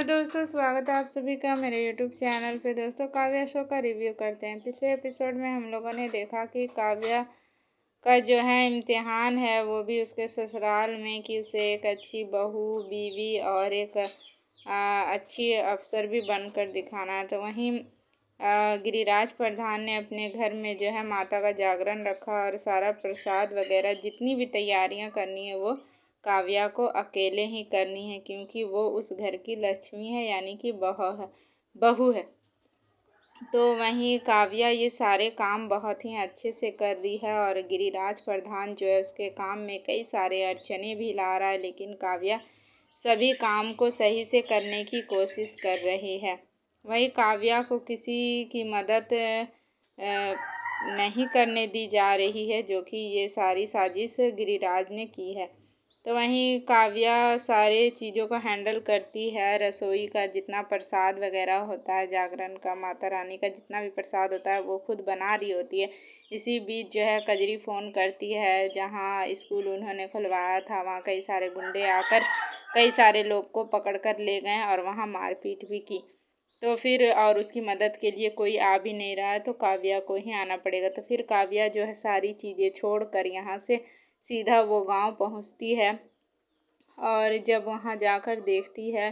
दोस्तों, स्वागत है आप सभी का मेरे यूट्यूब चैनल पे। दोस्तों, काव्या शो का रिव्यू करते हैं। पिछले एपिसोड में हम लोगों ने देखा कि काव्या का जो है इम्तिहान है वो भी उसके ससुराल में, कि उसे एक अच्छी बहू, बीवी और एक अच्छी अफसर भी बनकर दिखाना है। तो वहीं गिरिराज प्रधान ने अपने घर में जो है माता का जागरण रखा और सारा प्रसाद वगैरह जितनी भी तैयारियां करनी है वो काव्या को अकेले ही करनी है, क्योंकि वो उस घर की लक्ष्मी है, यानी कि बहू है। तो वहीं काव्या ये सारे काम बहुत ही अच्छे से कर रही है और गिरिराज प्रधान जो है उसके काम में कई सारे अड़चने भी ला रहा है, लेकिन काव्या सभी काम को सही से करने की कोशिश कर रही है। वहीं काव्या को किसी की मदद नहीं करने दी जा रही है, जो कि ये सारी साजिश गिरिराज ने की है। तो वहीं काव्या सारे चीज़ों को हैंडल करती है। रसोई का जितना प्रसाद वगैरह होता है, जागरण का, माता रानी का जितना भी प्रसाद होता है वो खुद बना रही होती है। इसी बीच जो है कजरी फ़ोन करती है, जहाँ स्कूल उन्होंने खुलवाया था वहाँ कई सारे गुंडे आकर कई सारे लोग को पकड़ कर ले गए और वहाँ मारपीट भी की। तो फिर और उसकी मदद के लिए कोई आ भी नहीं रहा है, तो काव्या को ही आना पड़ेगा। तो फिर काव्या जो है सारी चीज़ें छोड़कर यहाँ से सीधा वो गांव पहुँचती है और जब वहाँ जाकर देखती है,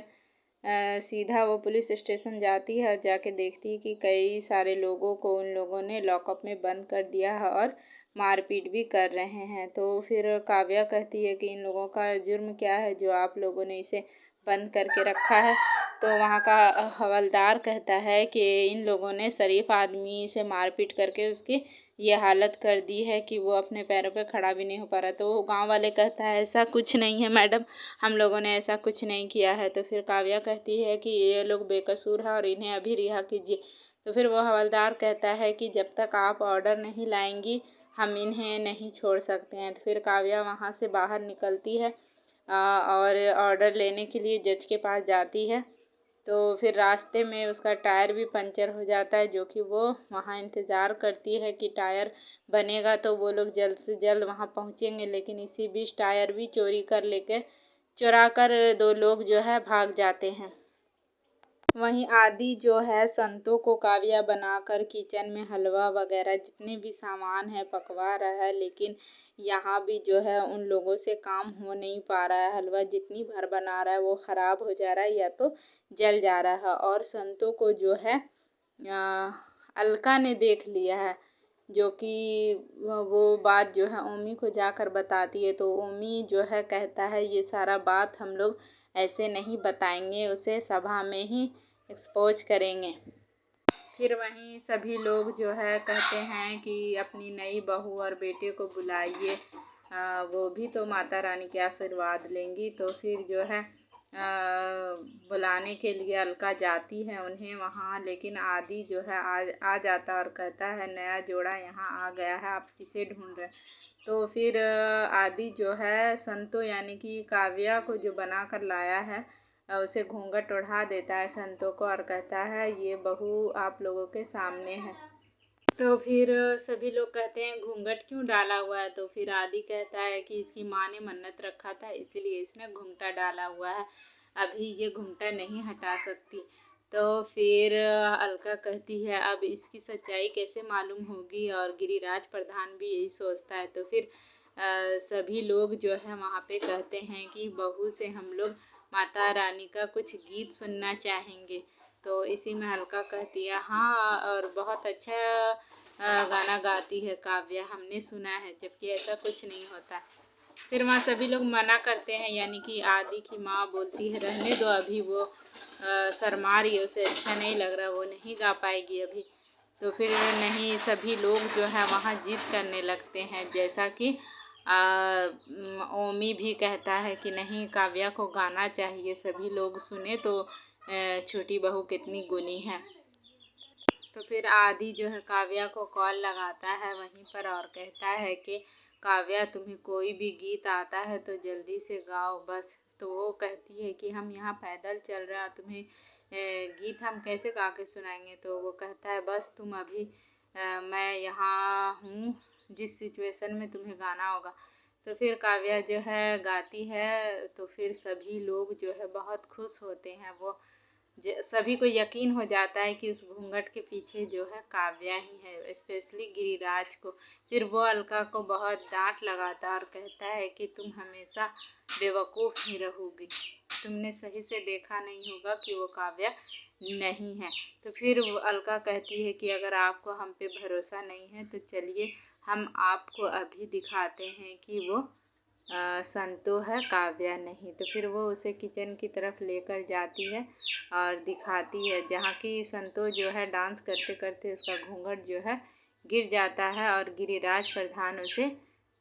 सीधा वो पुलिस स्टेशन जाती है और जाके देखती है कि कई सारे लोगों को उन लोगों ने लॉकअप में बंद कर दिया है और मारपीट भी कर रहे हैं। तो फिर काव्या कहती है कि इन लोगों का जुर्म क्या है जो आप लोगों ने इसे बंद करके रखा है। तो वहाँ का हवलदार कहता है कि इन लोगों ने शरीफ आदमी से मारपीट करके उसकी ये हालत कर दी है कि वो अपने पैरों पे खड़ा भी नहीं हो पा रहा। तो वो गांव वाले कहता है ऐसा कुछ नहीं है मैडम, हम लोगों ने ऐसा कुछ नहीं किया है। तो फिर काव्या कहती है कि ये लोग बेकसूर है और इन्हें अभी रिहा कीजिए। तो फिर वो हवलदार कहता है कि जब तक आप ऑर्डर नहीं लाएंगी हम इन्हें नहीं छोड़ सकते हैं। तो फिर काव्या वहाँ से बाहर निकलती है और ऑर्डर लेने के लिए जज के पास जाती है। तो फिर रास्ते में उसका टायर भी पंचर हो जाता है, जो कि वो वहाँ इंतज़ार करती है कि टायर बनेगा तो वो लोग जल्द से जल्द वहाँ पहुँचेंगे, लेकिन इसी बीच टायर भी चुरा कर दो लोग जो है भाग जाते हैं। वहीं आदि जो है संतों को काव्या बनाकर किचन में हलवा वगैरह जितने भी सामान है पकवा रहा है, लेकिन यहाँ भी जो है उन लोगों से काम हो नहीं पा रहा है। हलवा जितनी बार बना रहा है वो ख़राब हो जा रहा है या तो जल जा रहा है। और संतों को जो है अलका ने देख लिया है, जो कि वो बात जो है ओमी को जाकर बताती है। तो ओमी जो है कहता है ये सारा बात हम लोग ऐसे नहीं बताएंगे, उसे सभा में ही एक्सपोज करेंगे। फिर वहीं सभी लोग जो है कहते हैं कि अपनी नई बहू और बेटे को बुलाइए, वो भी तो माता रानी के आशीर्वाद लेंगी। तो फिर जो है बुलाने के लिए अलका जाती है उन्हें वहाँ, लेकिन आदि जो है आ जाता और कहता है नया जोड़ा यहाँ आ गया है, आप किसे ढूंढ रहे हैं। तो फिर आदि जो है संतो यानी कि काव्या को जो बना कर लाया है उसे घूंघट ओढ़ा देता है संतों को और कहता है ये बहू आप लोगों के सामने है। तो फिर सभी लोग कहते हैं घूंघट क्यों डाला हुआ है। तो फिर आदि कहता है कि इसकी माँ ने मन्नत रखा था इसलिए इसने घूंघटा डाला हुआ है, अभी ये घूंघटा नहीं हटा सकती। तो फिर अलका कहती है अब इसकी सच्चाई कैसे मालूम होगी, और गिरिराज प्रधान भी यही सोचता है। तो फिर सभी लोग जो है वहाँ पे कहते हैं कि बहू से हम लोग माता रानी का कुछ गीत सुनना चाहेंगे। तो इसी में अलका कहती है हाँ, और बहुत अच्छा गाना गाती है काव्या, हमने सुना है, जबकि ऐसा कुछ नहीं होता। फिर वहाँ सभी लोग मना करते हैं, यानी कि आदि की माँ बोलती है रहने दो, अभी वो शर्मा रही है, उसे अच्छा नहीं लग रहा, वो नहीं गा पाएगी अभी। तो फिर नहीं, सभी लोग जो है वहाँ जिद करने लगते हैं, जैसा कि ओमी भी कहता है कि नहीं काव्या को गाना चाहिए, सभी लोग सुने तो छोटी बहू कितनी गुणी है। तो फिर आदि जो है काव्या को कॉल लगाता है वहीं पर और कहता है कि काव्या तुम्हें कोई भी गीत आता है तो जल्दी से गाओ बस। तो वो कहती है कि हम यहाँ पैदल चल रहे हैं, तुम्हें गीत हम कैसे गा के सुनाएंगे। तो वो कहता है बस तुम अभी मैं यहाँ हूँ, जिस सिचुएशन में तुम्हें गाना होगा। तो फिर काव्या जो है गाती है, तो फिर सभी लोग जो है बहुत खुश होते हैं। वो सभी को यकीन हो जाता है कि उस घूंघट के पीछे जो है काव्या ही है, स्पेशली गिरिराज को। फिर वो अलका को बहुत डांट लगाता और कहता है कि तुम हमेशा बेवकूफ़ ही रहोगी, तुमने सही से देखा नहीं होगा कि वो काव्या नहीं है। तो फिर वो अलका कहती है कि अगर आपको हम पे भरोसा नहीं है तो चलिए हम आपको अभी दिखाते हैं कि वो संतो है, काव्या नहीं। तो फिर वो उसे किचन की तरफ लेकर जाती है और दिखाती है, जहाँ की संतो जो है डांस करते करते उसका घूंघट जो है गिर जाता है और गिरिराज प्रधान उसे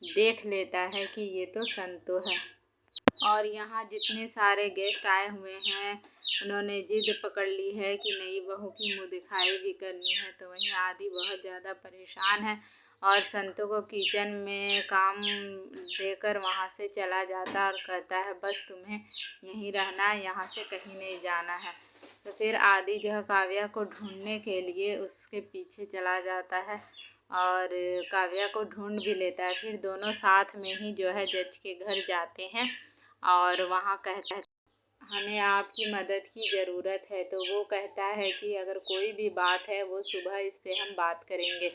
देख लेता है कि ये तो संतो है। और यहाँ जितने सारे गेस्ट आए हुए हैं उन्होंने जिद पकड़ ली है कि नई बहू की मुँह दिखाई भी करनी है। तो वहीं आदि बहुत ज़्यादा परेशान है और संतों को किचन में काम देकर वहाँ से चला जाता और कहता है बस तुम्हें यहीं रहना है, यहाँ से कहीं नहीं जाना है। तो फिर आदि जो है काव्या को ढूंढने के लिए उसके पीछे चला जाता है और काव्या को ढूंढ भी लेता है। फिर दोनों साथ में ही जो है जज के घर जाते हैं और वहाँ कहता है हमें आपकी मदद की ज़रूरत है। तो वो कहता है कि अगर कोई भी बात है वो सुबह इस पे हम बात करेंगे।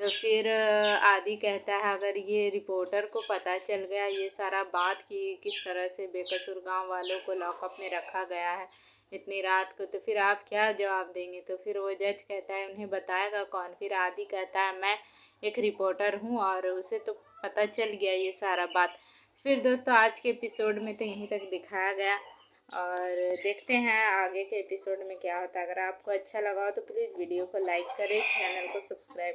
तो फिर आदि कहता है अगर ये रिपोर्टर को पता चल गया ये सारा बात कि किस तरह से बेकसूर गांव वालों को लॉकअप में रखा गया है इतनी रात को, तो फिर आप क्या जवाब देंगे। तो फिर वो जज कहता है उन्हें बताएगा कौन। फिर आदि कहता है मैं एक रिपोर्टर हूँ और उसे तो पता चल गया ये सारा बात। फिर दोस्तों आज के एपिसोड में तो यहीं तक दिखाया गया और देखते हैं आगे के एपिसोड में क्या होता है। अगर आपको अच्छा लगा हो तो प्लीज़ वीडियो को लाइक करें, चैनल को सब्सक्राइब